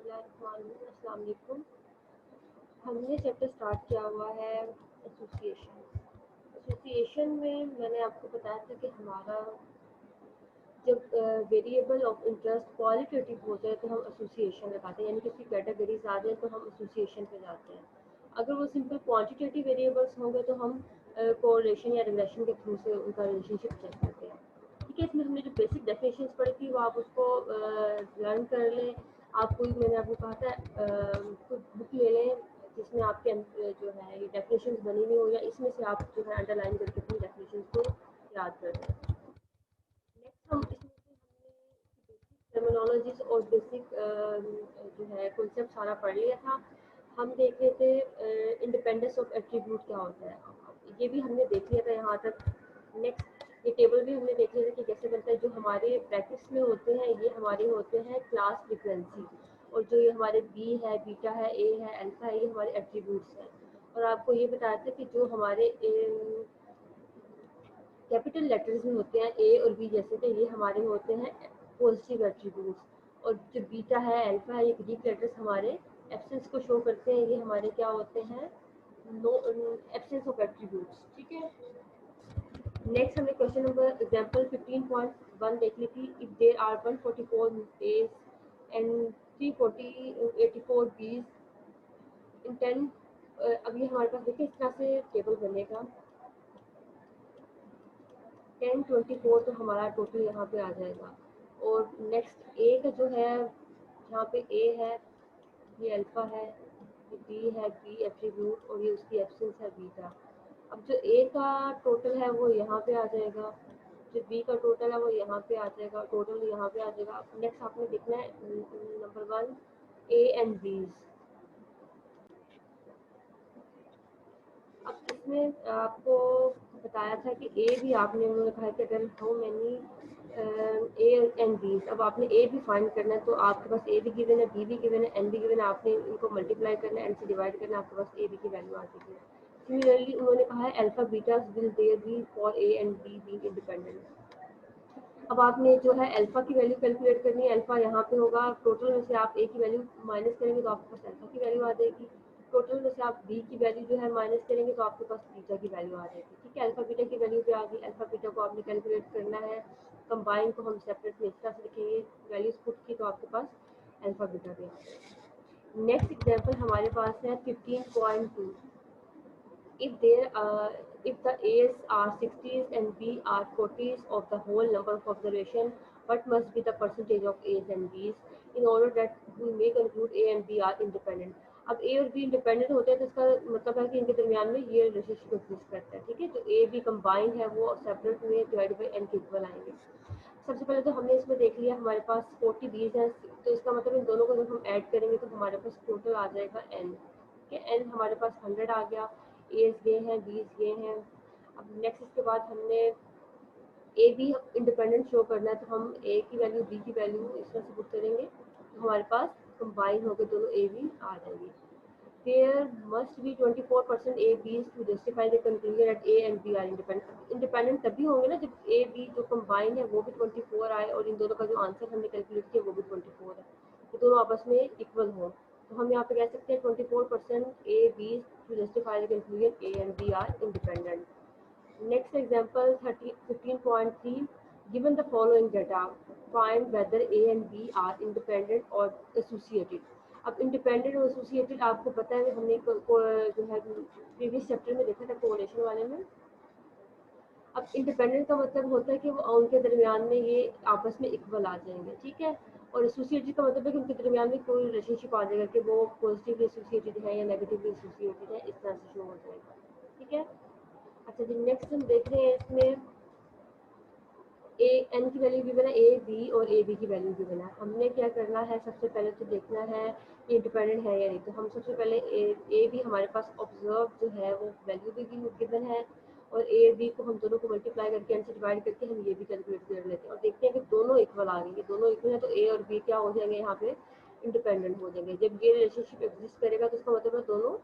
अस्सलाम वालेकुम। हमने चैप्टर स्टार्ट किया हुआ है एसोसिएशन। एसोसिएशन में मैंने आपको बताया था कि हमारा जब वेरिएबल ऑफ इंटरेस्ट क्वालिटेटिव हो जाए तो हम एसोसिएशन लगाते हैं, यानी किसी कैटेगरीज आ जाए तो हम एसोसिएशन पे जाते हैं। अगर वो सिंपल क्वांटिटेटिव वेरिएबल्स होंगे तो हम कोरिलेशन या रिलेशन के थ्रू से उनका रिलेशनशिप चेक करते हैं। ठीक है, इसमें हमने जो बेसिक डेफिनेशंस पढ़ी थी वो आप उसको लर्न कर लें। आपको मैंने आपको कहा था कोई बुक ले लें जिसमें आपके जो है ये डेफिनेशंस बनी हुई हो, या इसमें से आप जो है अंडरलाइन करके अपनी डेफिनेशंस को याद कर लें। नेक्स्ट हम इसमें से हमने बेसिक टर्मिनोलॉजीज और बेसिक जो है कॉन्सेप्ट सारा पढ़ लिया था। हम देख रहे थे इंडिपेंडेंस ऑफ एट्रीब्यूट क्या होता है, ये भी हमने देख लिया था यहाँ तक। नेक्स्ट ये टेबल भी हमने देख लिया था कि कैसे बनता है। जो हमारे ब्रैकेट्स में होते हैं ये हमारे होते हैं क्लास फ्रीक्वेंसी, और जो ये हमारे बी है, बीटा है, ए है, अल्फा है, ये हमारे एट्रीब्यूट्स हैं। और आपको ये बताया था कि जो हमारे कैपिटल लेटर्स में होते हैं ए और बी जैसे, तो ये हमारे होते हैं पॉजिटिव एट्रीब्यूट्स, और जो बीटा है, अल्फा है, ये ग्रीक लेटर्स हमारे एब्सेंस को शो करते हैं, ये हमारे क्या होते हैं, नो एब्सेंस ऑफ एट्रीब्यूट्स। ठीक है, नेक्स्ट हमने क्वेश्चन नंबर एग्जांपल 15.1 देख ली थी। If there are 144 A's and 384 B's इन 10, अब ये हमारे पास देखिए इस तरह से टेबल बनेगा। 1024 तो हमारा टोटल यहाँ पे आ जाएगा। और नेक्स्ट ए का जो है, यहाँ पे ए है, ये अल्फा है, ये बी है, बी एट्रीब्यूट, और ये उसकी एब्सेंस है बीटा। अब जो ए का टोटल है वो यहाँ पे आ जाएगा, जो बी का टोटल है वो यहाँ पे आ जाएगा, टोटल यहाँ पे आ जाएगा। नेक्स्ट आपने देखना है नंबर 1 ए एंड बीज। अब इसमें आपको बताया था कि ए भी आपने उन्होंने कहा कि अगर how many A and B, अब आपने ए भी फाइंड करना है तो आपके पास ए भी गिवन है, बी भी गिवन है, एन भी गिवन है। आपने इनको मल्टीप्लाई करना है, एन से डिवाइड करना है, आपके पास ए बी की वैल्यू आ जाएगी। सिमिलरली उन्होंने कहा है alpha beta will there be for A and B being independent. अब आपने जो है अल्फा की वैल्यू कैलकुलेट करनी है। अल्फा यहाँ पे होगा, टोटल में से आप ए की वैल्यू माइनस करेंगे तो आपके पास अल्फा की वैल्यू आ जाएगी। टोटल में से आप बी की वैल्यू जो है माइनस करेंगे तो आपके पास बीटा की वैल्यू आ जाएगी। ठीक है, अल्फा बीटा की वैल्यू पे आ गई। अल्फा बीटा को आपने कैलकुलेट करना है, कंबाइन को हम सेपरेट में इस तरह से लिखेंगे, वैल्यूज पुट की तो आपके पास अल्फा बीटा पे आ जाएगा। नेक्स्ट एग्जाम्पल हमारे पास है 15.2। if there if the A's are 60s and B are 40s of the whole number of observation, what must be the percentage of A's and B's in order that we may conclude A and B are independent। अब A और B independent होते हैं तो इसका मतलब है कि इनके दरमियान में ये रिलेशनशिप एग्जिस्ट करता है। ठीक है, तो A B कंबाइन है वो सेपरेट में डिवाइड बाई n के इक्वल आएंगे। सबसे पहले तो हमने इसमें देख लिया हमारे पास 40 बीज है, तो इसका मतलब इन दोनों को जब हम ऐड करेंगे तो हमारे पास टोटल आ जाएगा n। ठीक है, n हमारे पास 100 आ गया, एज ये हैं, बीज ये हैं। अब नेक्स्ट इसके बाद हमने ए बी इंडिपेंडेंट शो करना है, तो हम ए की वैल्यू बी की वैल्यू इस तरह से पुट करेंगे तो हमारे पास कंबाइन होकर दोनों ए बी आ जाएंगे। There must be 24% A B's to justify the conclusion that A and B are independent। Independent तभी होंगे ना जब A B जो कंबाइन है वो भी 24 आए और इन दोनों का जो आंसर हमने कैलकुलेट किया वो भी 24 है, ये दोनों आपस में इक्वल हो। तो हम यहाँ पे कह सकते हैं 24% A B's to justify the conclusion A and B are independent। Next example 15.3, given the following data, find whether A and B are independent or associated। अब इंडिपेंडेंट और एसोसिएटेड आपको पता है, हमने जो है प्रीवियस चैप्टर में देखा था कोरिलेशन वाले में। अब इंडिपेंडेंट का मतलब होता है कि वो उनके दरमियान में ये आपस में इक्वल आ जाएंगे। ठीक है, और एसोसिएटेड का मतलब है कि उनके दरमियान में कोई रिलेशनशिप आ जाएगा कि वो पॉजिटिवली एसोसिएटेड है या नेगेटिवली एसोसिएटेड है, इस तरह से शो हो जाएगा। ठीक है, अच्छा जी, नेक्स्ट हम देख रहे हैं इसमें ए एन की वैल्यू गिवन है, ए बी और ए बी की वैल्यू गिवन है। हमने क्या करना है, सबसे पहले तो देखना है ये इंडिपेंडेंट है या नहीं। तो हम सबसे पहले ए बी हमारे पास ऑब्जर्व जो है वो वैल्यू भी गिवन है, और ए बी को हम दोनों को मल्टीप्लाई करके एन से डिवाइड करके हम ये भी कैलकुलेट कर लेते हैं और देखते हैं कि दोनों इक्वल आ गए। दोनों इक्वल है तो ए और बी क्या हो जाएंगे, यहाँ पे इंडिपेंडेंट हो जाएंगे। जब ये रिलेशनशिप एग्जिस्ट करेगा तो इसका मतलब है दोनों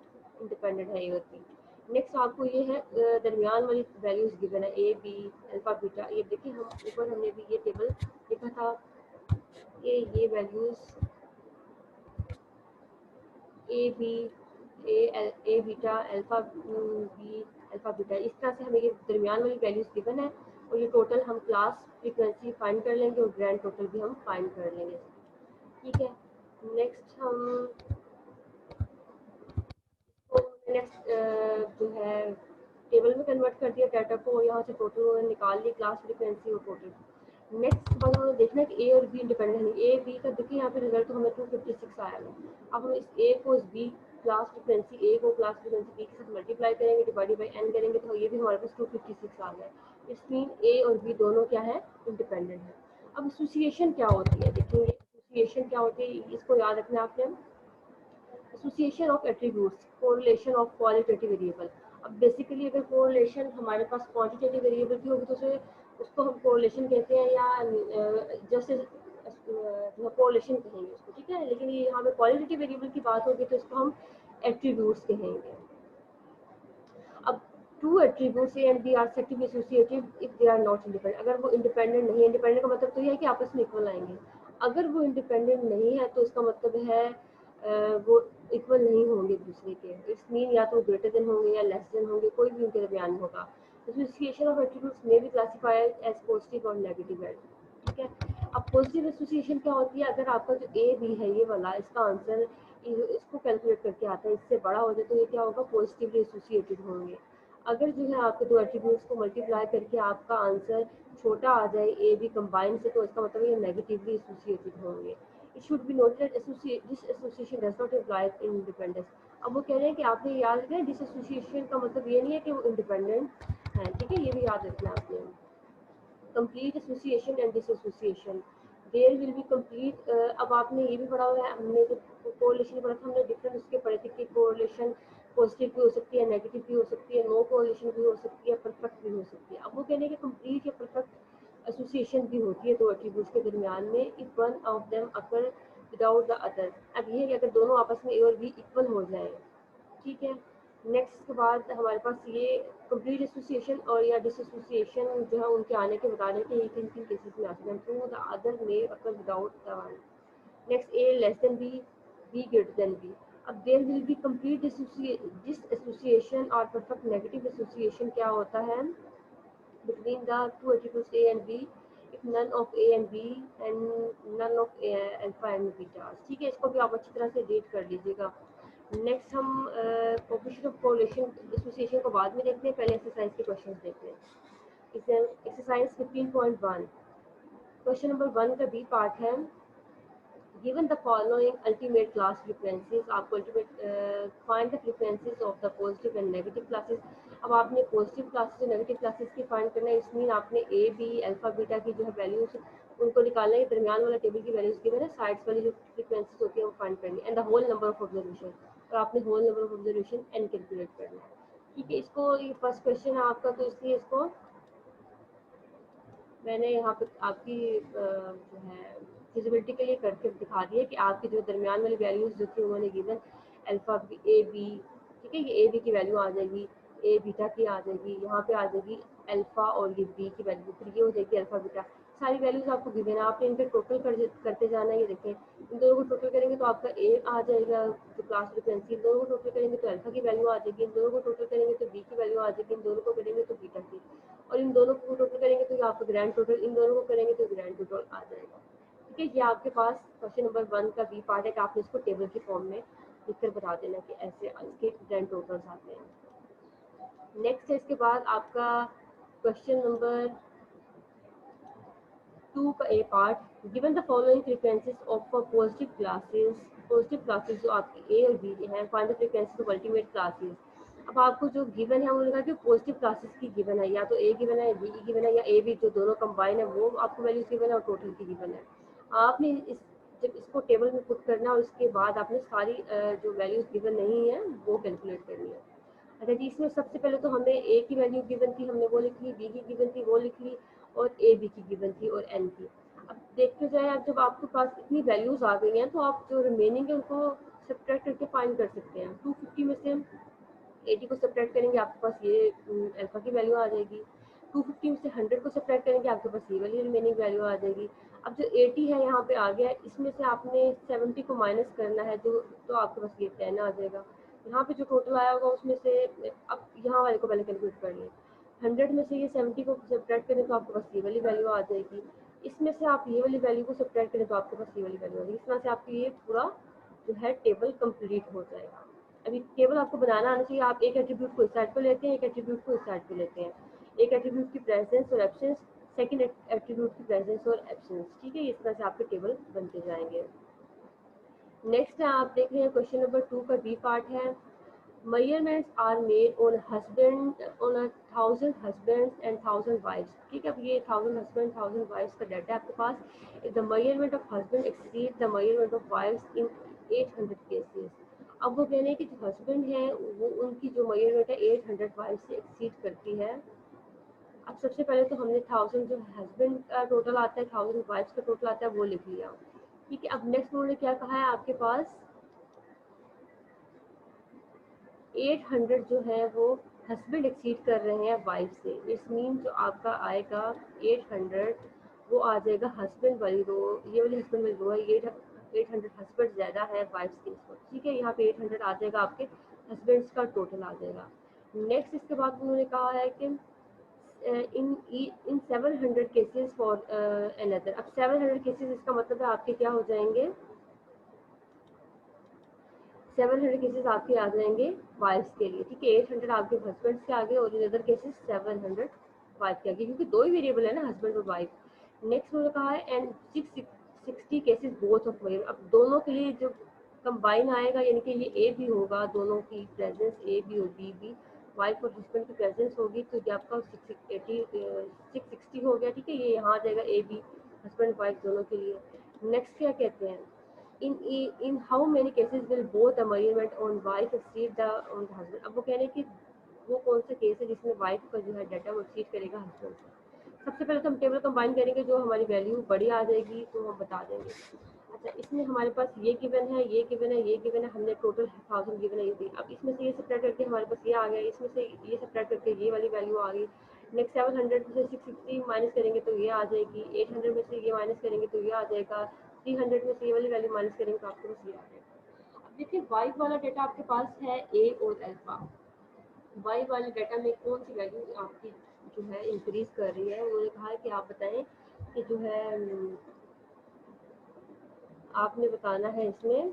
इंडिपेंडेंट है ए और बी। नेक्स्ट आपको ये है दरमियान वाली वैल्यूज गिवन है, ए बी अल्फा बीटा। ये देखिए हम ऊपर हमने भी ये टेबल लिखा था कि ये values A B A beta alpha B alpha beta, इस तरह से हमें ये दरमियान वाली वैल्यूज़ गिवन है और ये टोटल हम क्लास फ्रीक्वेंसी फाइंड कर लेंगे और ग्रैंड टोटल भी हम फाइंड कर लेंगे। ठीक है, नेक्स्ट हम नेक्स्ट जो है टेबल में कन्वर्ट कर दिया डाटा को, यहाँ से टोटल निकाल ली क्लास फ्रीक्वेंसी और टोटल। नेक्स्ट बात हमें देखना है कि ए और बी इंडिपेंडेंट है। ए बी का देखिए यहाँ पे रिजल्ट तो हमें 256 आया है। अब हम इस ए को इस बी क्लास फ्रीक्वेंसी ए को क्लास फ्रीक्वेंसी बी के साथ मल्टीप्लाई करेंगे, डिवाइडेड बाई एन करेंगे तो ये भी हमारे पास 256 आ गया। इस मीन ए और बी दोनों क्या है, इंडिपेंडेंट है। अब एसोसिएशन क्या होती है देखेंगे, एसोसिएशन क्या होती है इसको याद रखना आपने। Association of attributes, correlation of qualitative variable. अब बेसिकली अगर कोरिलेशन हमारे पास क्वांटिटेटिव वेरिएबल की होगी तो उसे उसको हम कोरिलेशन कहते हैं या जस्ट जो कोरिलेशन कहेंगे उसको, ठीक है। लेकिन ये यहाँ पे क्वालिटेटिव वेरिएबल की बात होगी तो इसको हम एट्रीब्यूट्स कहेंगे। अब two attributes A and B are said to be associated if they are not independent. अगर वो इंडिपेंडेंट नहीं है, इंडिपेंडेंट का मतलब तो ये है कि आपस में इक्वल आएंगे। अगर वो इंडिपेंडेंट नहीं है तो इसका मतलब है वो इक्वल नहीं होंगे एक दूसरे के। इट्स मीन या तो ग्रेटर देन होंगे या लेस देन होंगे, कोई भी उनके दरमियान होगा। एसोसिएशन ऑफ एट्रीब्यूट्स में भी क्लासिफाइड एज पॉजिटिव और नेगेटिव है, ठीक है। अब पॉजिटिव एसोसिएशन क्या होती है, अगर आपका जो ए बी है ये वाला, इसका आंसर इसको कैलकुलेट करके आता है, इससे बड़ा हो जाए तो ये क्या होगा, पॉजिटिवली एसोसिएटेड होंगे। अगर जो है आपके दो एट्रीब्यूट्स को मल्टीप्लाई करके आपका आंसर छोटा आ जाए ए बी कंबाइन से, तो इसका मतलब ये नेगेटिवली एसोसिएटेड होंगे। It should be noted this association does not imply independence. अब वो कह रहे हैं कि आपने याद रखना दिस एसोसिएशन का मतलब ये नहीं है कि वो इंडिपेंडेंट है, ठीक है, ये भी याद रखना आपने। Complete association and dissociation, there will be complete. अब आपने ये भी पढ़ा हुआ है, हमने जो कोरिलेशन पढ़ा था हमने डिफरेंट उसके पढ़े थे कि कोरिलेशन पॉजिटिव भी हो सकती है, नेगेटिव भी हो सकती है, नो कोरिलेशन भी हो सकती है, परफेक्ट भी हो सकती है। अब वो कहने के कंप्लीट या परफेक्ट एसोसिएशन भी होती है दो एट्रीब्यूट्स के दरमियान में if one of them occur without the other. अब ये है कि अगर दोनों आपस में ए और बी इक्वल हो जाए, ठीक है। नेक्स्ट के बाद हमारे पास ये कंप्लीट एसोसिएशन और या डिसएसोसिएशन जो है उनके आने के बता रहे हैं कि किन किन केसेस में आ सकते हैं। To the other may occur without the one. Next A less than B greater than B. अब there will be complete dissociation और परफेक्ट नेगेटिव एसोसिएशन क्या होता है between the two attributes A and B if none of A and B and none of alpha and beta, ठीक है। इसको भी आप अच्छी तरह से रीड कर लीजिएगा। नेक्स्ट हम कोएफिशिएंट ऑफ कोरिलेशन एसोसिएशन को बाद में देखते हैं, पहले एक्सरसाइज के क्वेश्चंस देखते हैं। एक्सरसाइज 15.1 क्वेश्चन नंबर 1 का बी पार्ट है। given the following ultimate class frequencies, आपको ultimate find the frequencies of the positive and negative classes। अब आपने पॉजिटिव क्लासेस और नेगेटिव क्लासेस की फाइंड करना है। इसमें आपने ए बी अल्फा बीटा की जो है वैल्यूज उनको निकालना है। दरमियान वाला टेबल की वैल्यूज गिवन है, साइड्स वाली जो फ्रीक्वेंसीज होती है वो फाइंड करनी है and the whole number of observation, और आपने whole number of observation N calculate करना है, ठीक है। इसको ये फर्स्ट क्वेश्चन है आपका, तो इसलिए इसको मैंने यहाँ पे आपकी जो है फिजिबिलिटी के लिए करके दिखा दिया कि आपकी जो दरमियान वाली वैल्यूज जो थी उन्होंने गिवन अल्फा ए बी, ठीक है। ये ए बी की वैल्यू आ जाएगी, ए बीटा की आ जाएगी, यहाँ पे आ जाएगी अल्फा और ये बी की वैल्यू, फिर ये हो जाएगी अल्फा बीटा। सारी वैल्यूज आपको गिवन है, आपने इनका टोटल करते जाना है। ये देखें, इन दोनों को टोटल करेंगे तो आपका ए आ जाएगा जो क्लास फ्रीक्वेंसी, इन दोनों को टोटल करेंगे तो अल्फा की वैल्यू आ जाएगी, इन दोनों को टोटल करेंगे तो बी की वैल्यू आ जाएगी, इन दोनों को करेंगे तो बीटा की, और इन दोनों को टोटल करेंगे तो आपका ग्रैंड टोटल, इन दोनों को करेंगे तो ग्रैंड टोटल आ जाएगा, ठीक है। ये आपके पास क्वेश्चन नंबर 1 का बी पार्ट है कि आपने इसको टेबल की फॉर्म में लिखकर बता देना कि ऐसे इसके ग्रैंड टोटल्स आते हैं। नेक्स्ट है इसके बाद आपका क्वेश्चन नंबर 2 का A part. Given the following frequencies of positive classes जो आपकी ए और बी हैं, find the frequencies of ultimate classes. अब आपको जो गिवन है उन्होंने कहा कि पॉजिटिव क्लासेस की गिवन है, या तो ए गिवन है, बी की गिवन है, या ए बी जो दोनों कंबाइन है वो आपको वैल्यूज गिवन है और टोटल की गिवन है। आपने जब इसको टेबल में पुट करना और उसके बाद आपने सारी जो वैल्यूज गिवन नहीं है वो कैलकुलेट करनी है। अच्छा जी, इसमें सबसे पहले तो हमें ए की वैल्यू गिवन थी, हमने वो लिख ली, बी की गिवन थी वो लिख ली, और ए बी की गिवन थी और एन की। अब देखते जाए, अब जब आपके पास इतनी वैल्यूज आ गई हैं तो आप जो रिमेनिंग है उनको सब्ट्रैक्ट करके फाइंड कर सकते हैं। 250 में से 80 को सब्ट्रैक्ट करेंगे आपके पास ये अल्फा की वैल्यू आ जाएगी। 250 में से 100 को सब्ट्रैक्ट करेंगे आपके पास ये वाली रिमेनिंग वैल्यू आ जाएगी। अब जो 80 है यहाँ पे आ गया, इसमें से आपने 70 को माइनस करना है, जो तो आपके पास ये 10 आ जाएगा। यहाँ पे जो टोटल आया होगा उसमें से अब यहाँ वाले को पहले कैलकुलेट कर लें। 100 में से ये 70 को सब्ट्रैक्ट करें तो आपके पास ये वाली वैल्यू आ जाएगी। इसमें से आप ये वाली वैल्यू को सब्ट्रैक्ट करें तो आपके पास ये वाली वैल्यू आ जाएगी। इस तरह से आपकी ये पूरा जो है टेबल कंप्लीट हो जाएगा। अभी टेबल आपको बनाना आना चाहिए। आप एक एट्रीब्यूट को इस साइड पर लेते हैं, एक एट्रीब्यूट को इस साइड पर लेते हैं, एक एट्रीब्यूट की प्रेजेंस और एब्सेंस, सेकंड एट्रीब्यूट की प्रेजेंस और एब्सेंस, ठीक है। इस तरह से आपके टेबल बनते जाएंगे। नेक्स्ट है, आप देख रहे हैं क्वेश्चन नंबर 2 का बी पार्ट है। Measurements are made on husband on 1000 husbands and 1000 wifes, ठीक है। अब ये 1000 हस्बैंड 1000 वाइफ्स का डाटा है आपके पास। The measurement of husband exceed the measurement of wife's in 800 cases. अब वो कह रहे हैं कि जो हस्बैंड है वो उनकी जो मेजरमेंट है 800 वाइफ से एक्सीड करती है। अब सबसे पहले तो हमने 1000 जो हस्बैंड का टोटल आता है, 1000 वाइफ्स का टोटल आता है, वो लिख लिया, ठीक है। अब नेक्स्ट उन्होंने क्या कहा है, आपके पास 800 जो है वो हस्बैंड एक्सीड कर रहे हैं वाइफ से। इस मीन जो आपका आएगा 800 वो आ जाएगा हस्बैंड वाली रो, ये वाली हस्बैंड वाली रो है। ये 800 हस्बैंड ज़्यादा है वाइफ के, ठीक है। यहाँ पे 800 आ जाएगा, आपके हस्बैंड्स का टोटल आ जाएगा। नेक्स्ट इसके बाद उन्होंने कहा है कि इन 700 केसेस फॉर अनदर। अब 700 केसेस इसका मतलब है आपके क्या हो जाएंगे, 700 केसेस आपके आ जाएंगे वाइफ्स के लिए, ठीक है। 800 आपके हस्बैंड्स के आगे और इन अदर केसेस 700 वाइफ के आगे, क्योंकि दो ही वेरिएबल है ना, हस्बैंड और वाइफ। नेक्स्ट उन्होंने कहा है and 660 cases both of variable. अब दोनों के लिए जो कंबाइन आएगा, यानी कि ये ए भी होगा, दोनों की प्रेजेंस ए भी और बी भी, वाइफ और हस्बैंड की प्रेजेंस होगी, तो ये आपका 660 हो गया, ठीक है। ये यहाँ आ जाएगा ए बी, हस्बैंड वाइफ दोनों के लिए। नेक्स्ट क्या कहते हैं, in how many cases will both the measurement on wife exceed the on the husband। अब वो कह रहे हैं कि वो कौन सा केस है जिसमें वाइफ का जो है डाटा वो एक्सीड करेगा हस्बैंड से। सबसे पहले तो हम टेबल कंबाइन करेंगे, जो हमारी वैल्यू बड़ी आ जाएगी तो हम बता देंगे। अच्छा, इसमें हमारे पास ये गिवन है, ये गिवन है, ये गिवन है, हमने टोटल 1000 गिवन है ये दी। अब इसमें से ये सब्ट्रैक्ट करके हमारे पास ये आ गया, इसमें से ये सब्ट्रैक्ट करके ये वाली वैल्यू आ गई। नेक्स्ट 700 में से 660 माइनस करेंगे तो ये आ जाएगी, 800 में से ये माइनस करेंगे तो ये आ जाएगा, 300 में से ये वाली वैल्यू माइनस करेंगे तो आपके पास ये आ जाएगा। अब देखिए वाई वाला डाटा आपके पास है ए और अल्फा। वाई वाले डाटा में कौन सी वैल्यू आपकी जो है इंक्रीज कर रही है। उन्होंने कहा है कि आप बताएं कि जो है आपने बताना है इसमें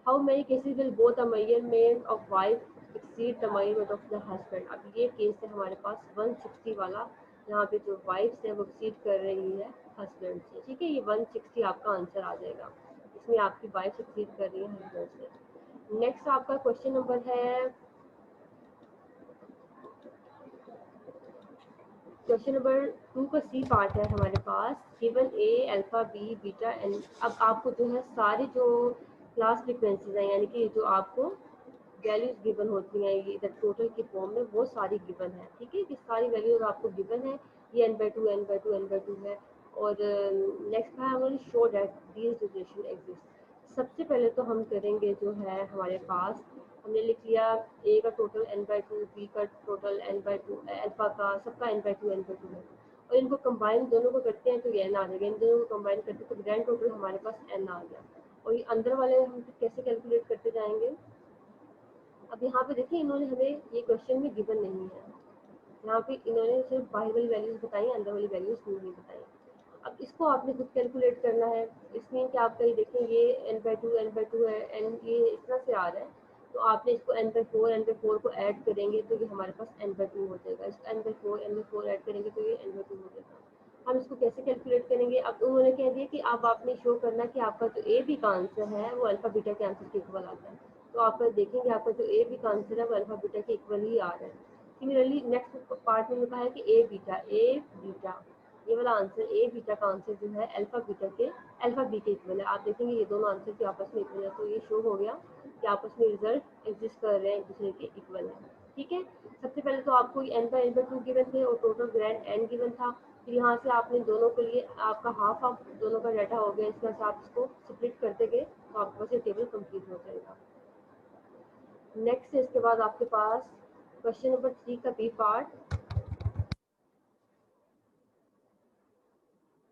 how many cases will both the measurement of wife exceed the measurement of the husband. अब ये केस है हमारे पास 160 वाला, यहाँ पे जो वाइफ्स है वो एक्सीड कर रही है हस्बैंड से, ठीक है। ये 160 आपका आंसर आ जाएगा, इसमें आपकी वाइफ एक्सीड कर रही है हस्बैंड से। नेक्स्ट आपका क्वेश्चन नंबर है क्वेश्चन नंबर 2 का सी पार्ट है हमारे पास। गिवन ए अल्फा बी बीटा एन। अब आपको जो है सारी जो क्लास फ्रिक्वेंसीज हैं, यानी कि जो आपको वैल्यूज गिवन होती हैं ये इधर टोटल के फॉर्म में, वो सारी गिवन है, ठीक है। ये सारी वैल्यूज आपको गिवन है, ये n/2 n/2 n/2 है। और नेक्स्ट है हमारे show that these relation exist. सबसे पहले तो हम करेंगे जो है हमारे पास, हमने लिख लिया ए का टोटल n/2, बी का टोटल n/2, अल्फा का सबका n/2 n/2 है, और इनको कंबाइन दोनों को करते हैं तो ये n आ जाएगा। इन दोनों को कंबाइन करते हैं तो ग्रैंड टोटल हमारे पास n आ गया। और ये अंदर वाले हम कैसे कैलकुलेट करते जाएंगे। अब यहाँ पे देखिए इन्होंने हमें ये क्वेश्चन में गिवन नहीं है, यहाँ पे इन्होंने सिर्फ बाहर वाली वैल्यूज बताई, अंदर वाली वैल्यूज नहीं बताई। अब इसको आपने खुद कैलकुलेट करना है। इसमें कि आपका ये देखें ये n/2 है, n ये इस तरह से आ रहा है, तो आपने इसको n/4 को ऐड करेंगे तो ये हमारे पास n/2 हो जाएगा। इसको n/4 ऐड करेंगे तो ये n/2 हो जाएगा। हम इसको कैसे कैलकुलेट करेंगे। अब उन्होंने कह दिया कि अब आपने शो करना कि आपका जो ए बी का आंसर है वो अल्फा बीटा के आंसर के इक्वल आता है। तो आप देखेंगे आपका जो ए बी का आंसर है वो अल्फा बीटा के इक्वल ही आ रहा है। सिमिलरली नेक्स्ट पार्ट में लिखा है कि ए बीटा ये वाला आंसर ए बीटा का आंसर जो है अल्फा बी के इक्वल है। आप देखेंगे ये दोनों आंसर के आपस में इक्वल है, तो ये शो हो गया कि आपस में रिजल्ट एग्जिस्ट कर रहे हैं, एक दूसरे के इक्वल है, ठीक है। सबसे पहले तो आपको n/2 गिवन थे और टोटल ग्रैंड n गिवन था। फिर यहाँ से आपने दोनों के लिए आपका हाफ ऑफ दोनों का डाटा हो गया, इस तरह से आप इसको स्प्लिट करते गए तो आपके पास ये टेबल कंप्लीट हो जाएगा। नेक्स्ट इसके बाद आपके पास क्वेश्चन नंबर 3 का B part.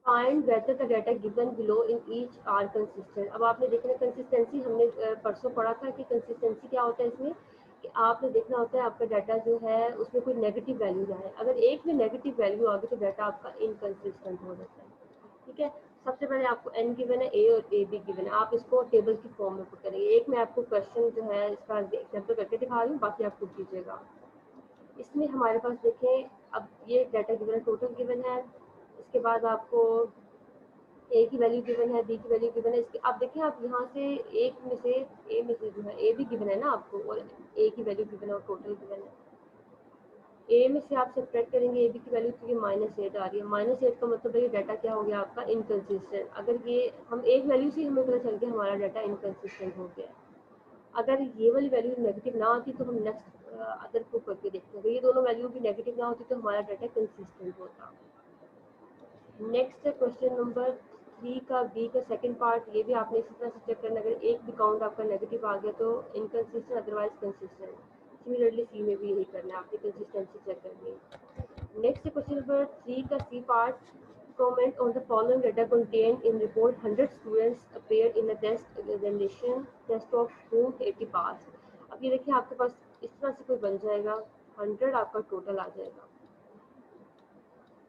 Find whether the data given below in each are consistent. अब आपने देखना कंसिस्टेंसी, हमने परसों पढ़ा था कि कंसिस्टेंसी क्या होता है इसमें, कि आपने देखना होता है आपका डाटा जो है उसमें कोई नेगेटिव वैल्यू ना है। अगर एक में नेगेटिव वैल्यू आ गई तो डाटा आपका इनकंसिस्टेंट हो जाता है। ठीक है, सबसे पहले आपको एन गिवन है, ए और ए बी गिवन है, आप इसको टेबल की फॉर्म में पुट करेंगे। एक मैं आपको क्वेश्चन जो है इसका एग्जाम्पल करके दिखा रही हूँ, बाकी आप पुट कीजिएगा। इसमें हमारे पास देखें, अब ये डाटा गिवन है, टोटल गिवन है, इसके बाद आपको ए की वैल्यू गिवन है, बी की वैल्यू गिवन है। इसके आप देखें, आप यहाँ से एक में से ए में से जो है ए भी गिवन है ना आपको, और ए की वैल्यू गिवन है और टोटल गिवन है। ए में से आप सब्ट्रैक्ट करेंगे ए बी की वैल्यू, तो ये -8 आ रही है। -8 का मतलब है ये डाटा क्या हो गया आपका, इनकंसिस्टेंट। अगर ये हम एक वैल्यू से हमें पता चल गया हमारा डाटा इनकंसिस्टेंट हो गया। अगर ये वाली वैल्यू नेगेटिव ना आती तो हम नेक्स्ट अदर को करके देखते हैं, अगर ये दोनों वैल्यू भी नेगेटिव ना होती तो हमारा डाटा कंसिस्टेंट होता। नेक्स्ट है क्वेश्चन नंबर 3 का बी का सेकंड पार्ट। ये भी आपने इसी तरह से चेक करना, अगर एक भी काउंट आपका नेगेटिव आ गया तो inconsistent, otherwise consistent. Similarly C में भी यही करना है, आपकी कंसिस्टेंसी चेक करनी है। नेक्स्ट क्वेश्चन नंबर 3 का C part. Comment on the following data contained in report 100 students appeared in a test examination, test of whom 80 passed। अब ये देखिए आपके पास इस तरह से कोई बन जाएगा, 100 आपका टोटल आ जाएगा।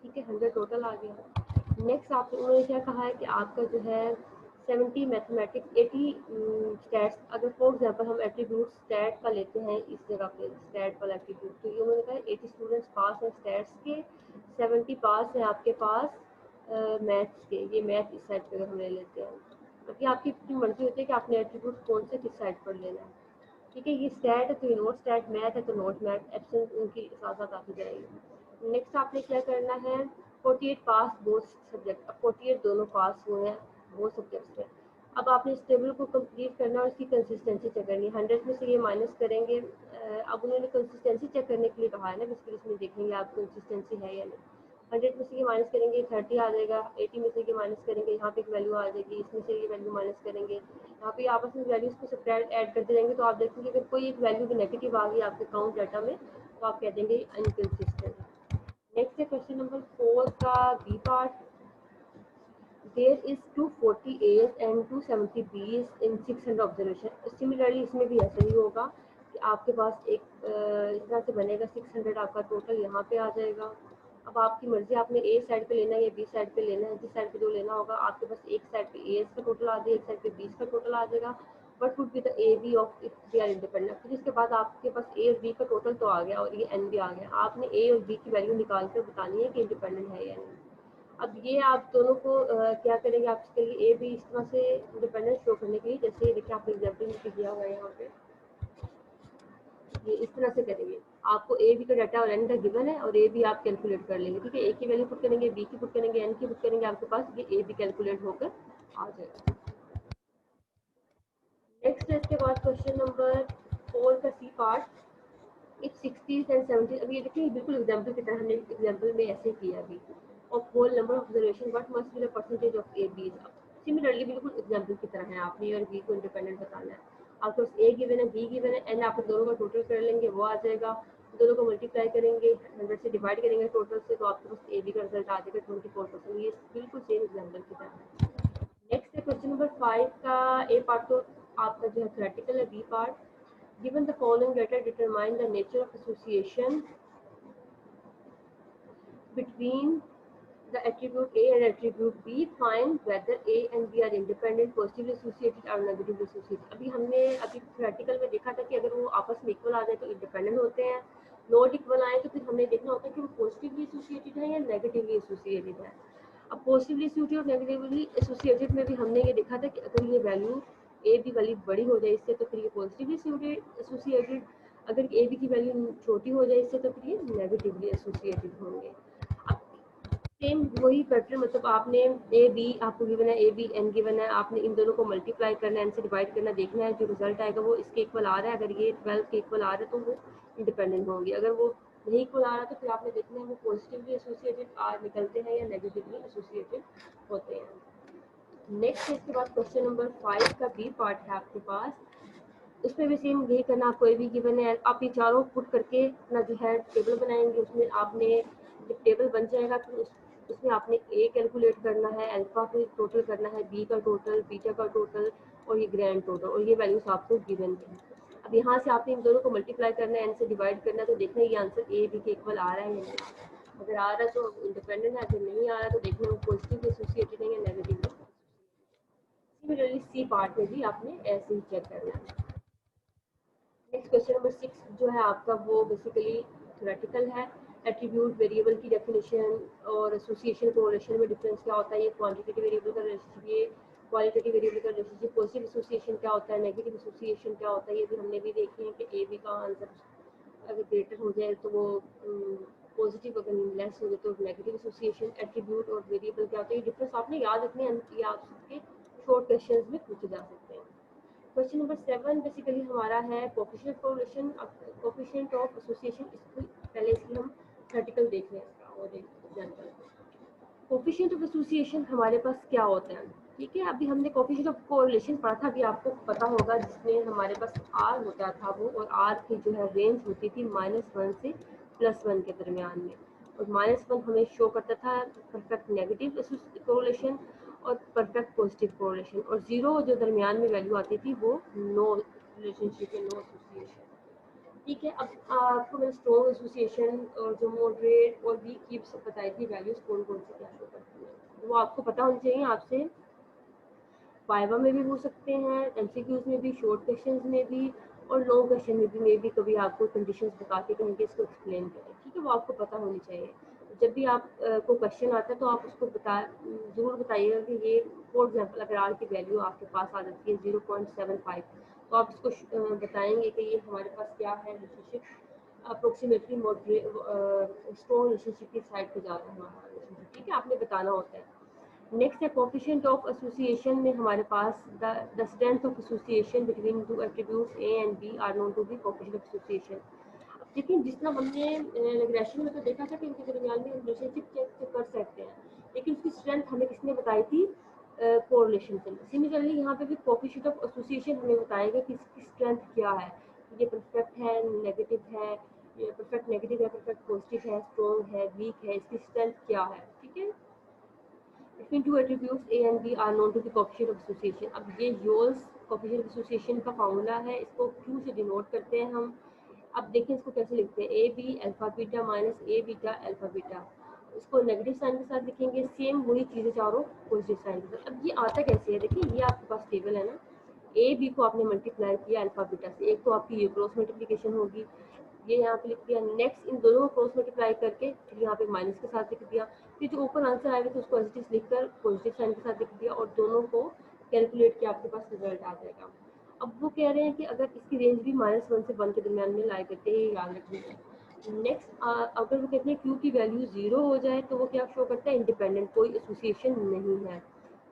ठीक है, 100 टोटल आ गया। नेक्स्ट आप उन्होंने क्या कहा है कि आपका जो है 70 मैथमेटिक्स, 80 स्टैट्स। अगर फॉर एग्जांपल हम एट्रीब्यूट स्टैट का लेते हैं इस जगह पे, स्टैट वाला एट्रीब्यूट, तो ये उन्होंने कहा 80 स्टूडेंट्स पास हैं स्टैट्स के, 70 पास हैं आपके पास मैथ्स के। ये मैथ इस साइड पे अगर हम ले लेते हैं, बाकी आपकी अपनी मर्जी होती है कि आपने एट्रीब्यूट कौन से किस साइड पर लेना है। ठीक है, ये स्टैट है तो ये नोट स्टैट, मैथ है तो नोट मैथ, एब्सेंट उनकी साथ साथ आती जाएगी। नेक्स्ट आपने क्या करना है, 48 पास बोथ सब्जेक्ट। अब 48 दोनों पास हुए हैं वो सब्जेक्ट्स में। अब आपने इस टेबल को कंप्लीट करना और इसकी कंसिस्टेंसी चेक करनी है। 100 में से ये माइनस करेंगे। अब उन्होंने कंसिस्टेंसी चेक करने के लिए कहा है ना, जिसके इसमें देखेंगे आप कंसिस्टेंसी है या नहीं। 100 में से ये माइनस करेंगे 30 आ जाएगा, 80 में से ये माइनस करेंगे, यहाँ पे एक वैल्यू आ जाएगी, इसमें से ये वैल्यू माइनस करेंगे, यहाँ पे आपस में वैल्यूज को सब्ट्रैक्ट ऐड करते जाएंगे। तो आप देखेंगे अगर कोई एक वैल्यू भी नेगेटिव आ गई आपके काउंट डाटा में तो आप कह देंगे इनकंसिस्टेंट। नेक्स्ट है क्वेश्चन नंबर 4 का B part. There is 240 A's and 270 B's in 600 observation. Similarly इसमें भी ऐसा ही होगा कि आपके पास एक इस तरह से बनेगा, 600 आपका टोटल यहाँ पे आ जाएगा। अब आपकी मर्जी, आपने ए साइड पे लेना है या बी साइड पे लेना है, जिस साइड पे जो लेना होगा। आपके पास एक साइड पे ए का टोटल आ जाएगा, एक साइड पे बी का टोटल आ जाएगा। But would be the A B of if they are independent. फिर इसके बाद आपके पास ए और बी का टोटल तो आ गया और ये एन भी आ गया। आपने ए और बी की वैल्यू निकाल कर बतानी है कि इंडिपेंडेंट है या नहीं। अब ये आप दोनों को क्या करेंगे, आप इसके लिए ए बी इस तरह से इंडिपेंडेंस शो करने के लिए, जैसे देखिए आपने एग्जाम्पल में दिया हुआ है यहाँ पे, ये इस तरह से करेंगे। आपको ए बी का डाटा और एन का गिवन है और ए बी आप कैलकुलेट कर लेंगे। ठीक है, ए की वैल्यू पुट करेंगे, बी की पुट करेंगे, एन की पुट करेंगे, आपके पास ये ए बी कैलकुलेट होकर आ जाएगा। नेक्स्ट है इसके बाद क्वेश्चन नंबर 4 का C part. If 60s and 70s, अब ये देखिए बिल्कुल एग्जाम्पल की तरह हमने एग्जाम्पल में ऐसे किया अभी। Of whole number of observation what must be the percentage of A B. Similarly बिल्कुल एग्जाम्पल की तरह है, आपने ए और बी को इंडिपेंडेंट बताना है। आपके पास ए गिवन है, बी गिवन है, एंड आप दोनों का टोटल कर लेंगे, वो आ जाएगा। दोनों को मल्टीप्लाई करेंगे, 100 से डिवाइड करेंगे टोटल से, तो आपके पास ए बी का रिजल्ट आ जाएगा 24%। ये बिल्कुल सेम एग्जाम्पल की तरह है। नेक्स्ट है क्वेश्चन नंबर 5 का ए पार्ट, तो आपका जो है थ्योरेटिकल है। B part, given the following data, determine the nature of association between the attribute A and attribute B, find whether A and B are independent, positively associated or negatively associated। अभी हमने अभी theoretical में देखा था कि अगर वो आपस में इक्वल आ जाए तो इंडिपेंडेंट होते हैं, नॉट इक्वल आए तो फिर हमने देखना होता है कि वो पॉजिटिवली एसोसिएटेड है या नेगेटिवली एसोसिएटेड है। अब पॉजिटिवली एसोसिएटेड और नेगेटिवली एसोसिएटेड में भी हमने ये देखा था कि अगर ये वैल्यू ए बी वैल्यू बड़ी हो जाए इससे तो फिर ये पॉजिटिवली एसोसिएटेड, अगर ए बी की वैल्यू छोटी हो जाए इससे तो फिर ये नेगेटिवली एसोसिएटेड होंगे। सेम वही पैटर्न, मतलब आपने ए बी आपको गिवन है, ए बी एन गिवन है, आपने इन दोनों को मल्टीप्लाई करना है, एन से डिवाइड करना, देखना है जो रिजल्ट आएगा वो इसके इक्वल आ रहा है। अगर ये 12 के इक्वल आ रहा है तो वो इंडिपेंडेंट होंगे, अगर वो नहीं इक्वल आ रहा तो फिर आपने देखना है वो पॉजिटिवली एसोसिएटेड निकलते हैं या नेगेटिवली एसोसिएटेड होते हैं। नेक्स्ट इसके बाद क्वेश्चन नंबर 5 का बी पार्ट है आपके पास। उसमें भी सेम यही करना, आपको ए बी गिवन है, आप ये चारों पुट करके अपना जो है टेबल बनाएंगे। उसमें आपने जब टेबल बन जाएगा तो उसमें आपने ए कैलकुलेट करना है, अल्फा का टोटल करना है, बी का टोटल, बीटा का टोटल और ये ग्रैंड टोटल, और ये वैल्यूज आपको गिवन थी। अब यहाँ से आपने इन दोनों को मल्टीप्लाई करना है, एन से डिवाइड करना है, तो देखना है ये आंसर ए बी के इक्वल आ रहा है या नहीं। अगर आ रहा है तो इंडिपेंडेंट है, अगर नहीं आ रहा है तो देखना है पॉजिटिव एसोसिएटेड है या नेगेटिव। सिमिलरली सी पार्ट में भी आपने ऐसे ही चेक करना है। नेक्स्ट क्वेश्चन नंबर 6 जो है आपका वो बेसिकली थ्योरेटिकल है। एट्रीब्यूट वेरिएबल की डेफिनेशन और एसोसिएशन कोरिलेशन में डिफरेंस क्या होता है, ये क्वांटिटेटिव वेरिएबल का रिलेशनशिप, ये क्वालिटेटिव वेरिएबल का रिलेशनशिप, पॉजिटिव एसोसिएशन क्या होता है, नेगेटिव एसोसिएशन क्या होता है, ये भी हमने भी देखे हैं कि ए बी का आंसर अगर ग्रेटर हो जाए तो वो पॉजिटिव, अगर लेस हो जाए तो नेगेटिव एसोसिएशन। एट्रीब्यूट और वेरिएबल क्या होता है, ये डिफरेंस आपने याद रखने हैं, ये आप सबके शॉर्ट क्वेश्चंस में पूछे जा सकते हैं। क्वेश्चन नंबर 7 बेसिकली हमारा है coefficient correlation, coefficient of association. इसको पहले इसकी हम थ्योरेटिकल देख लें इसका और एक एग्जांपल। कोफिशिएंट ऑफ एसोसिएशन हमारे पास क्या होता है, ठीक है। अभी हमने कोफिशिएंट ऑफ कोरिलेशन पढ़ा था, अभी आपको पता होगा, जिसमें हमारे पास आर होता था वो, और आर की जो है रेंज होती थी -1 से +1 के दरमियान में, और -1 हमें शो करता था परफेक्ट नेगेटिव कोरिलेशन और परफेक्ट पॉजिटिव कोरिलेशन, और 0 जो दरमियान में वैल्यू आती थी वो नो रिलेशनशिप या नो एसोसिएशन, ठीक है। अब आपको मैंने स्ट्रॉन्ग एसोसिएशन और जो मॉडरेट और वीक की बताई थी वैल्यूज कौन कौन सी क्या शो करती है, वो आपको पता होनी चाहिए। आपसे वाइवा में भी पूछ सकते हैं, एमसीक्यूज में भी, शॉर्ट क्वेश्चंस में भी, और लॉन्ग क्वेश्चन में भी कभी आपको कंडीशंस बता के कहेंगे इसको एक्सप्लेन करें, ठीक है। वो आपको पता होनी चाहिए। जब भी आप को क्वेश्चन आता है तो आप उसको ज़रूर बताइएगा कि ये, फॉर एग्जांपल अगर आर की वैल्यू आपके पास आ जाती है 0.75, तो आप इसको बताएंगे कि ये हमारे पास क्या है relationship, approximately moderate strong relationship की साइड पे जा रहा है हमारा रिलेशनशिप, ठीक है, आपने बताना होता है। नेक्स्ट है कोफिशिएंट ऑफ एसोसिएशन में हमारे पास the strength of association between two attributes A and B are known to be coefficient of association. लेकिन जिस तरह हमने रिग्रेशन में तो देखा था कि इनके दरमियान में रिलेशनशिप चेक कर सकते हैं, लेकिन उसकी स्ट्रेंथ हमें किसने बताई थी, कोरिलेशन से। सिमिलरली यहाँ पे भी कोफिशिएंट ऑफ एसोसिएशन हमें बताएगा कि इसकी स्ट्रेंथ क्या है, ये परफेक्ट है, नेगेटिव है, ये परफेक्ट नेगेटिव है, परफेक्ट पॉजिटिव है, स्ट्रॉन्ग है, वीक है, इसकी स्ट्रेंथ क्या है, ठीक है। Between two attributes A and B are known to be coefficient of association। अब ये योल्स coefficient of association का फार्मूला है, इसको Q से डिनोट करते हैं हम। अब देखें इसको कैसे लिखते हैं, A B alpha beta minus A beta alpha beta, इसको नेगेटिव साइन के साथ लिखेंगे, सेम वही चीज़ें चारों पॉजिटिव साइन के साथ। अब ये आता कैसे है, देखिए ये आपके पास टेबल है ना, ए बी को आपने मल्टीप्लाई किया अल्फा बीटा से, एक तो आपकी ये क्रॉस मल्टीप्लिकेशन होगी, ये यहाँ पे लिख दिया। नेक्स्ट इन दोनों को क्रॉस मल्टीप्लाई करके फिर यहाँ पे माइनस के साथ लिख दिया, फिर जो ऊपर आंसर आएगा तो उसको एज लिखकर पॉजिटिव साइन के साथ लिख दिया, और दोनों को कैलकुलेट किया, आपके पास रिजल्ट आ जाएगा। अब वो कह रहे हैं कि अगर इसकी रेंज भी -1 से 1 के दरमियान में लाई करते हैं, याद रखिएगा। नेक्स्ट अगर वो कहते हैं क्यू की वैल्यू 0 हो जाए तो वो क्या शो करता है, इंडिपेंडेंट, कोई एसोसिएशन नहीं है।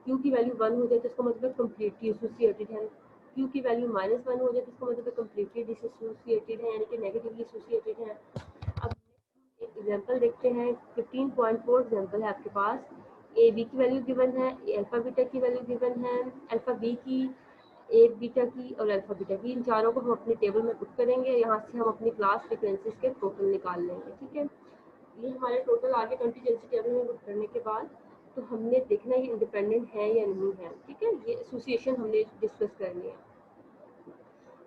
क्यू की वैल्यू 1 हो जाए तो इसका मतलब कम्प्लीटली एसोसिएटेड है। क्यू की वैल्यू -1 हो जाए तो इसका मतलब कम्प्लीटली डिसोसिएटेड है, यानी कि नेगेटिवली एसोसिएटेड है। अब एक एग्जांपल देखते हैं, 15.4 एग्जांपल है आपके पास। ए बी की वैल्यू गिवन है, अल्फा बीटा की वैल्यू गिवन है, अल्फा बी की, ए बीटा की और अल्फा बीटा की, इन चारों को हम अपने टेबल में पुट करेंगे, यहाँ से हम अपनी क्लास फ्रीक्वेंसीज के टोटल निकाल लेंगे, ठीक है। ये हमारे टोटल आगे कंटीजेंसी टेबल में पुट करने के बाद तो हमने देखना ये इंडिपेंडेंट है या नहीं है, ठीक है। ये एसोसिएशन हमने डिस्कस करनी है।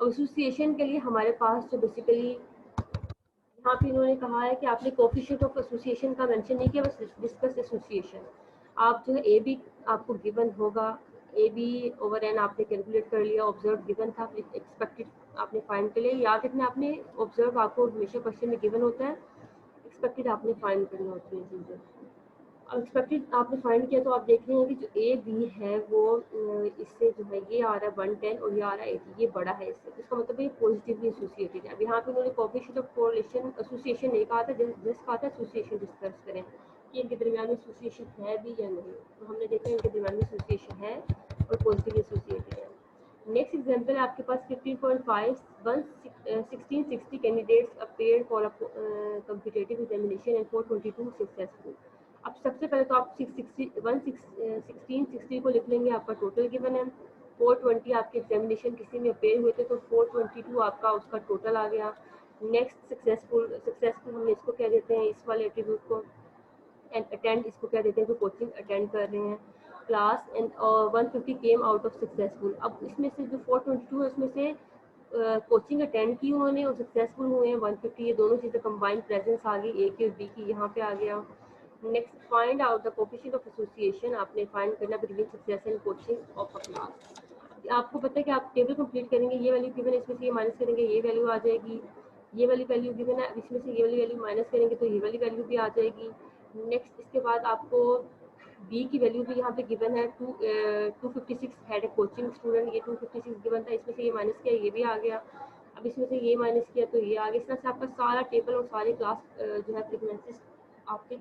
और एसोसिएशन के लिए हमारे पास जो बेसिकली यहाँ पे इन्होंने कहा है कि आपने कोफिशिएंट ऑफ एसोसिएशन का मेंशन नहीं किया, बस डिस्कस एसोसिएशन। आप जो है ए बी आपको गिवन होगा, ए बी ओवर एन आपने कैलकुलेट कर लिया, ऑब्जर्व गिवन था, एक्सपेक्टेड आपने फाइंड कर लिया। याद रखना आपने ऑब्जर्व आपको हमेशा क्वेश्चन में गिवन होता है, एक्सपेक्टेड आपने फाइंड करनी होती है चीज़ें। एक्सपेक्टेड आपने फाइंड किया तो आप देख रहे हैं कि जो ए बी है वो इससे जो है ये आ रहा है 110 और ये आ रहा है 80, ये बड़ा है इससे, इसका मतलब ये पॉजिटिवली एसोसिएटेड है। अब यहाँ पे उन्होंने कोफिशिएंट ऑफ कोरिलेशन एसोसिएशन नहीं कहा था, जस्ट कहा था एसोसिएशन डिस्कस करें कि इनके दरमियान में एसोसिएशन है भी या नहीं। तो हमने देखा इनके दरमियान में एसोसिएशन है और पॉजिटिवली एसोसिएटेड है। नेक्स्ट एग्जाम्पल है आपके पास 15.5 1660 candidates appeared for a competitive examination and 422 successful. अब सबसे पहले तो आप 1660 को लिख लेंगे, आपका टोटल गिवन है। 420 आपके एग्जामिनेशन किसी में अपेयर हुए थे तो 422 आपका उसका टोटल आ गया। नेक्स्ट सक्सेसफुल, सक्सेसफुल हम इसको कह देते हैं, इस वाले एट्रीब्यूट को। एंड अटेंड इसको क्या देते हैं, जो कोचिंग अटेंड कर रहे हैं। Class and 150 came out of successful. अब इसमें से जो 422 है उसमें से कोचिंग अटेंड की उन्होंने और सक्सेसफुल हुए हैं 150, ये दोनों चीज़ें कंबाइंड प्रेजेंस आ गई, ए की और बी की यहाँ पे आ गया। Next find out the coefficient of association, आपने फाइंड करना between success and coaching of a class. आपको पता है कि आप टेबल कंप्लीट करेंगे, ये वैल्यू गिवन है, इसमें से ये माइनस करेंगे, ये वैल्यू आ जाएगी। ये वाली वैल्यू गिवन है, इसमें से ये वाली वैल्यू माइनस करेंगे तो ये वाली वैल्यू भी आ जाएगी। नेक्स्ट इसके बाद आपको बी की वैल्यू भी यहाँ पे गिवन है, 256 हैड ए कोचिंग स्टूडेंट, ये 256 गिवन था, इसमें से ये माइनस किया, ये भी आ गया। अब इसमें से ये माइनस किया तो ये आ गया। इस तरह से आपका सारा टेबल और सारी क्लास जो है फ्रीक्वेंसीज आपके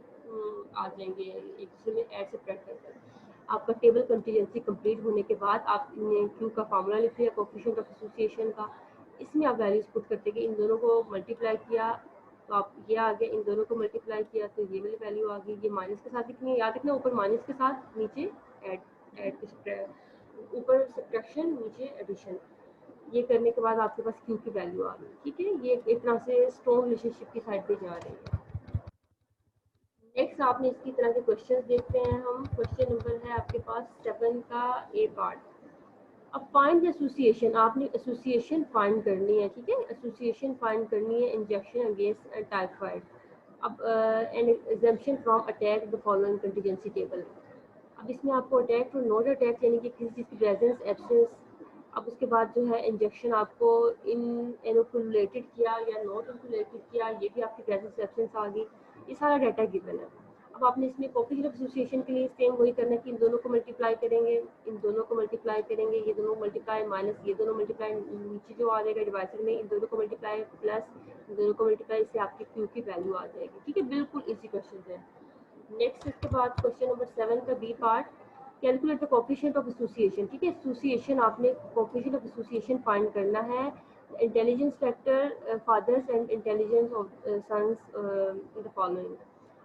आ जाएंगे एक दूसरे में ऐड सब्ट्रैक्ट करके। आपका टेबल कंटीजेंसी कंप्लीट होने के बाद आपने क्यू का फार्मूला लिख लिया कोफिशिएंट ऑफ एसोसिएशन का। इसमें आप वैल्यूज पुट करते कि इन दोनों को मल्टीप्लाई किया तो आप ये आ गया, इन दोनों को मल्टीप्लाई किया तो ये वाली वैल्यू आ गई। ये माइनस के साथ लिखनी है, याद रखना ऊपर माइनस के साथ नीचे ऐड, ऊपर सब्ट्रैक्शन नीचे एडिशन। ये करने के बाद आपके पास क्यू की वैल्यू आ गई। ठीक है, ये एक तरह से स्ट्रॉन्ग रिलेशनशिप की साइड पे जा रही है। नेक्स्ट आपने इसकी तरह के क्वेश्चंस देखते हैं हम। क्वेश्चन नंबर है आपके पास 7 का ए पार्ट। अब फाइंड द एसोसिएशन, आपने एसोसिएशन फाइंड करनी है। ठीक है, एसोसिएशन फाइंड करनी है इंजेक्शन अगेंस्ट टाइफाइड। अब an exemption from attack the following contingency table. अब इसमें आपको अटैक और नॉट अटैक यानी कि किसी चीज़ की प्रेजेंस एब्सेंस, अब उसके बाद जो है इंजेक्शन आपको इन इनोकुलेटेड किया या नॉट इनोकुलेटेड किया, ये भी आपकी प्रेजेंस एब्सेंस आ गई। ये सारा डाटा गिवन है। अब आपने इसमें कोफिशिएंट ऑफ एसोसिएशन के लिए सेम वही करना है कि इन दोनों को मल्टीप्लाई करेंगे, इन दोनों को मल्टीप्लाई करेंगे, ये दोनों मल्टीप्लाई माइनस ये दोनों मल्टीप्लाई, नीचे जो आ जाएगा डिवाइसर में इन दोनों को मल्टीप्लाई प्लस इन दोनों को मल्टीप्लाई, इससे आपकी क्यू की वैल्यू आ जाएगी। ठीक है, बिल्कुल इजी क्वेश्चन है। नेक्स्ट इसके बाद क्वेश्चन नंबर 7 का B part, calculate the coefficient of association. ठीक है, एसोसिएशन आपने कोफिशिएंट ऑफ एसोसिएशन फाइंड करना है। Intelligence factor fathers and intelligence of sons in the following.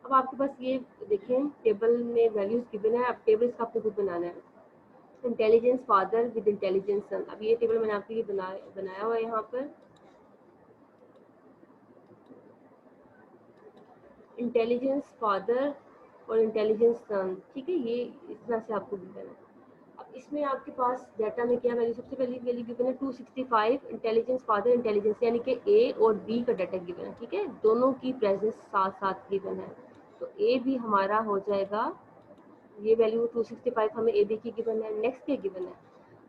अब आपके पास ये देखें टेबल में वैल्यूज गिवन है, अब टेबल इसका आपको खुद बनाना है। इंटेलिजेंस फादर विद इंटेलिजेंस सन, अब ये टेबल मैंने आपके लिए बनाया हुआ है यहाँ पर। इंटेलिजेंस फादर और इंटेलिजेंस सन, ठीक है, ये इस तरह से आपको गिवन है। अब इसमें आपके पास डाटा में क्या वैल्यू, सबसे पहली वैल्यू गिवन है 265 इंटेलिजेंस फादर इंटेलिजेंस, यानी कि ए और बी का डाटा गिवन है। ठीक है, दोनों की प्रेजेंस साथ साथ गिवन है, तो ए भी हमारा हो जाएगा, ये वैल्यू 265 हमें ए बी की गिवन है। नेक्स्ट क्या गिवन है,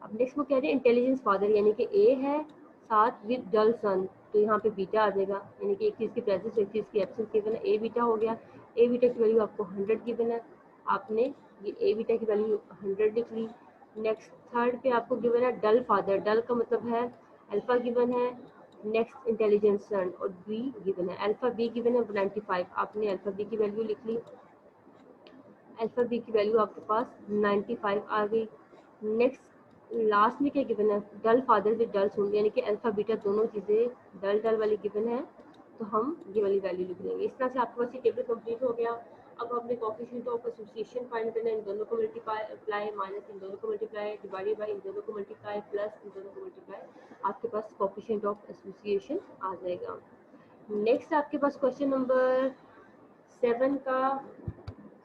अब नेक्स्ट वो कह रहे हैं इंटेलिजेंस फादर यानी कि ए है साथ विद डल सन, तो यहाँ पे बीटा आ जाएगा, यानी कि एक चीज़ की प्रेजेंस एक चीज़ की एब्सेंस गिवन है, ए बीटा हो गया। ए बीटा की वैल्यू आपको 100 गिवन है, आपने ये ए बीटा की वैल्यू 100 लिख ली। नेक्स्ट थर्ड पे आपको गिवन है डल फादर, डल का मतलब है अल्फा गिवन है। नेक्स्ट इंटेलिजेंस सन और बी गिवन है, अल्फा बी गिवन है 95, आपने अल्फा बी की वैल्यू लिख ली। अल्फा बी की वैल्यू आपके पास 95 आ गई। नेक्स्ट लास्ट में क्या गिवन है, डल फादर विद डल सन, यानी कि अल्फा बीटा दोनों चीज़ें डल डल वाली गिवन है, तो हम ये वाली वैल्यू लिख देंगे। इस तरह से आपके पास ये टेबल कंप्लीट हो गया। अब हमने कोफिशिएंट ऑफ एसोसिएशन फाइंड करना है, इन दोनों को मल्टीप्लाई माइनस इन दोनों को मल्टीप्लाई डिवाइडेड बाय इन दोनों को मल्टीप्लाई प्लस इन दोनों को मल्टीप्लाई, आपके पास कोफिशिएंट ऑफ एसोसिएशन आ जाएगा। नेक्स्ट आपके पास क्वेश्चन नंबर 7 का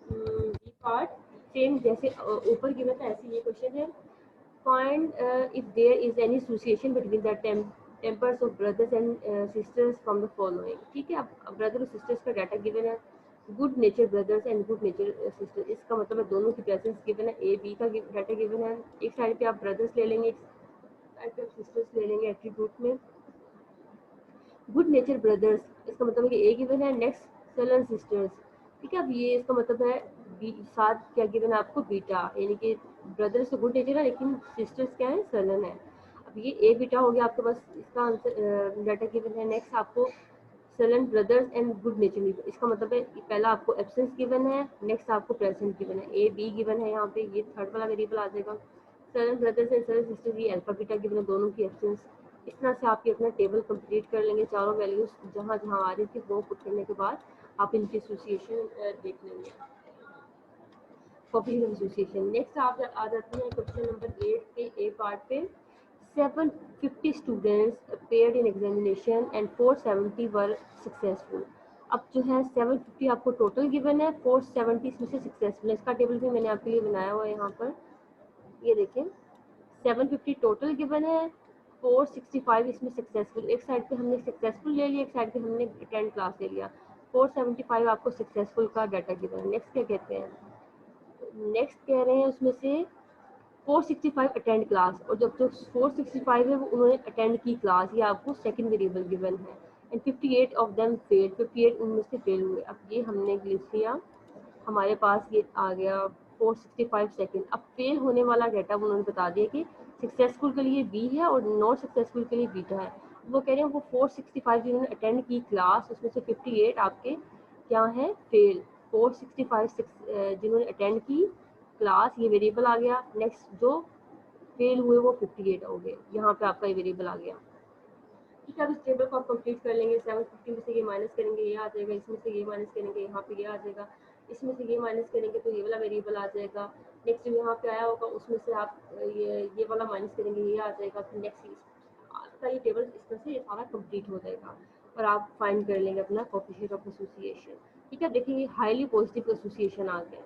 बी पार्ट, सेम जैसे ऊपर गिवन था ऐसे ये क्वेश्चन है। Find if there is any association between the tempers of brothers and sisters from the following. ठीक है, अब ब्रदर और सिस्टर्स का डाटा गिवन है, good nature brothers and good nature sisters, इसका मतलब है दोनों की प्रेजेंस गिवन है, ए बी का डाटा गिवन है। एक साइड पे आप ब्रदर्स ले लेंगे, एक साइड पे आप सिस्टर्स ले लेंगे एट्रीब्यूट में। गुड नेचर ब्रदर्स, इसका मतलब है कि ए गिवन है। नेक्स्ट सलन सिस्टर्स, ठीक है, अब ये इसका मतलब है बी साथ क्या गिवन है आपको बीटा, यानी कि ब्रदर्स तो गुड नेचर है लेकिन सिस्टर्स क्या है सलन है। अब ये ए बीटा हो गया आपके पास, इसका आंसर डाटा गिवन है। नेक्स्ट आपको sullen brothers and good nature, इसका मतलब है पहला आपको एब्सेंस गिवन है, नेक्स्ट आपको प्रेजेंट गिवन है, ए बी गिवन है, यहाँ पे ये थर्ड वाला वेरिएबल आ जाएगा। Sullen brothers and sullen sisters, ये अल्फा बीटा गिवन है, दोनों की एब्सेंस। इस तरह से आप ये अपना टेबल कंप्लीट कर लेंगे, चारों वैल्यूज जहाँ जहाँ आ रही थी वो पुट करने के बाद आप इनकी एसोसिएशन देख लेंगे, कोफिशिएंट एसोसिएशन। नेक्स्ट आप आ जाते हैं क्वेश्चन नंबर 8 के ए पार्ट पे। 750 students appeared in examination and 470 were successful. अब जो है 750 आपको टोटल गिवन है, 470 इसमें से सक्सेसफुल है। इसका टेबल भी मैंने आपके लिए बनाया हुआ है यहाँ पर, ये देखें 750 टोटल गिवन है, 465 इसमें सक्सेसफुल, एक साइड पे हमने सक्सेसफुल ले लिया, एक साइड पे हमने अटेंड क्लास ले लिया, 475 आपको सक्सेसफुल का डाटा गिवन है। नेक्स्ट क्या कहते हैं, नेक्स्ट कह रहे हैं उसमें से 465 अटेंड क्लास, और जब जो 465 है वो उन्होंने अटेंड की क्लास, ये आपको सेकंड वेरिएबल गिवन है। एंड 58 ऑफ देम फेल, 58 उनमें से फेल हुए। अब ये हमने लिख लिया, हमारे पास ये आ गया 465 सेकंड। अब फेल होने वाला डाटा उन्होंने बता दिया कि सक्सेसफुल के लिए बी है और नॉट सक्सेसफुल के लिए बीटा है। वो कह रहे हैं वो 465 जिन्होंने अटेंड की क्लास उसमें से 58 आपके क्या है, फेल। 465 जिन्होंने अटेंड की क्लास, ये वेरिएबल आ गया। नेक्स्ट जो फेल हुए वो 58 हो गए, यहाँ पे आपका ये वेरिएबल आ गया। ठीक है, अब इस टेबल को आप कंप्लीट कर लेंगे। 750 में से ये माइनस करेंगे, ये आ जाएगा, इसमें से ये माइनस करेंगे, यहाँ पे ये आ जाएगा, इसमें से ये माइनस करेंगे तो ये वाला वेरिएबल आ जाएगा। नेक्स्ट जो यहाँ पे आया होगा उसमें से आप ये वाला माइनस करेंगे, ये आ जाएगा। फिर नेक्स्ट आपका ये टेबल इस तरह से ये सारा कंप्लीट हो जाएगा और आप फाइंड कर लेंगे अपना कोएफिशिएंट ऑफ एसोसिएशन। ठीक है, देखिए हाईली पॉजिटिव एसोसिएशन आ गया।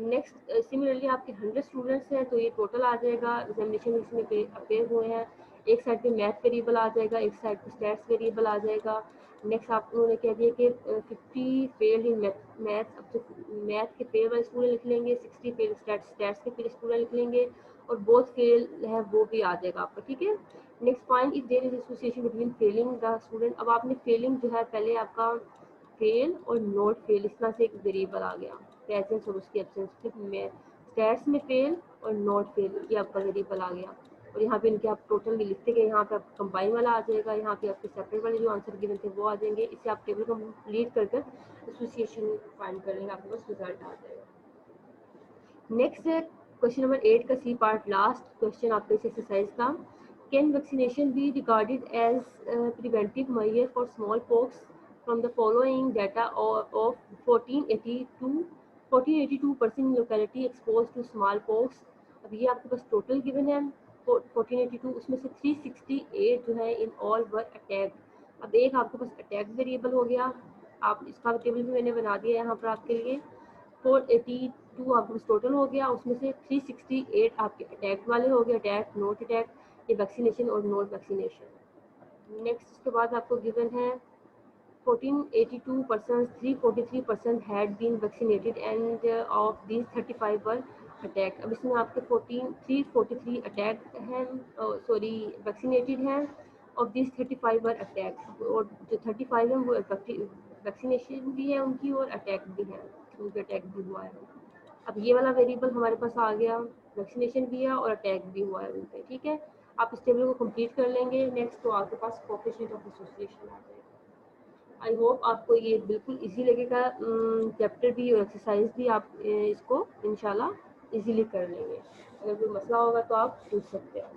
नेक्स्ट सिमिलरली आपके 100 स्टूडेंट्स हैं तो ये टोटल आ जाएगा, एग्जामिनेशन इसमें अपेयर हुए हैं। एक साइड पे मैथ वेरिएबल आ जाएगा, एक साइड पे स्टैट्स वेरिएबल आ जाएगा। नेक्स्ट आप उन्होंने कह दिया कि 50 फेल्ड इन मैथ, अब तो मैथ के फेल वाले स्टूडेंट लिख लेंगे, 60 फेल स्टैट्स के फेल स्टूडेंट लिख लेंगे, और बोथ फेल है वो भी आ जाएगा आपका। ठीक है, next find if there is association between failing the student. अब आपने फेलिंग जो है पहले आपका फेल और नॉट फेल इस तरह से एक वेरिएबल आ गया, प्रेजेंस और उसकी एब्सेंस। फिर में स्टैट्स में फेल और नॉट फेल ये आपका वेरिएबल आ गया, और यहाँ पे इनके आप टोटल भी लिखते गए, यहाँ पे आप कंबाइन वाला आ जाएगा, यहाँ पे आपके सेपरेट वाले जो आंसर गिवन थे वो आ जाएंगे। इससे आप टेबल कंप्लीट कर कर एसोसिएशन फाइंड कर लेंगे, आपके पास रिजल्ट आ जाएगा। नेक्स्ट है क्वेश्चन नंबर 8 का सी पार्ट, लास्ट क्वेश्चन आपके इस एक्सरसाइज का। Can vaccination be regarded as preventive measure for smallpox from the following data of 1482% locality expose to smallpox. अब ये आपके पास टोटल गिवन है 1482, उसमें से 368 जो है इन ऑल वर अटैक। अब एक आपके पास अटैक वेरिएबल हो गया, आप इसका टेबल भी मैंने बना दिया यहाँ पर आपके लिए। 482 आपके पास टोटल हो गया, उसमें से 368 आपके अटैक वाले हो गए, अटैक नॉट अटैक, ये वैक्सीनेशन और नॉट वैक्सीनेशन। नेक्स्ट उसके बाद आपको गिवन है 1482%, 343% had been vaccinated and of these 35 were attack. अब इसमें आपके 343 अटैक हैं, सॉरी वैक्सीनेटेड हैं, ऑफ दीज 35 वर अटैक, और जो 35 हैं वो वैक्सीनेशन भी है उनकी और अटैक भी है, उनके अटैक भी हुआ है। अब ये वाला वेरिएबल हमारे पास आ गया, वैक्सीनेशन भी है और अटैक भी हुआ है उन पे। ठीक है, आप इस टेबल को कंप्लीट कर लेंगे। नेक्स्ट तो आपके पास कोएफिशिएंट ऑफ एसोसिएशन आ जाएगा। आई होप आपको ये बिल्कुल इजी लगेगा, चैप्टर भी और एक्सरसाइज भी आप इसको इंशाल्लाह इजीली कर लेंगे। अगर कोई मसला होगा तो आप पूछ सकते हैं।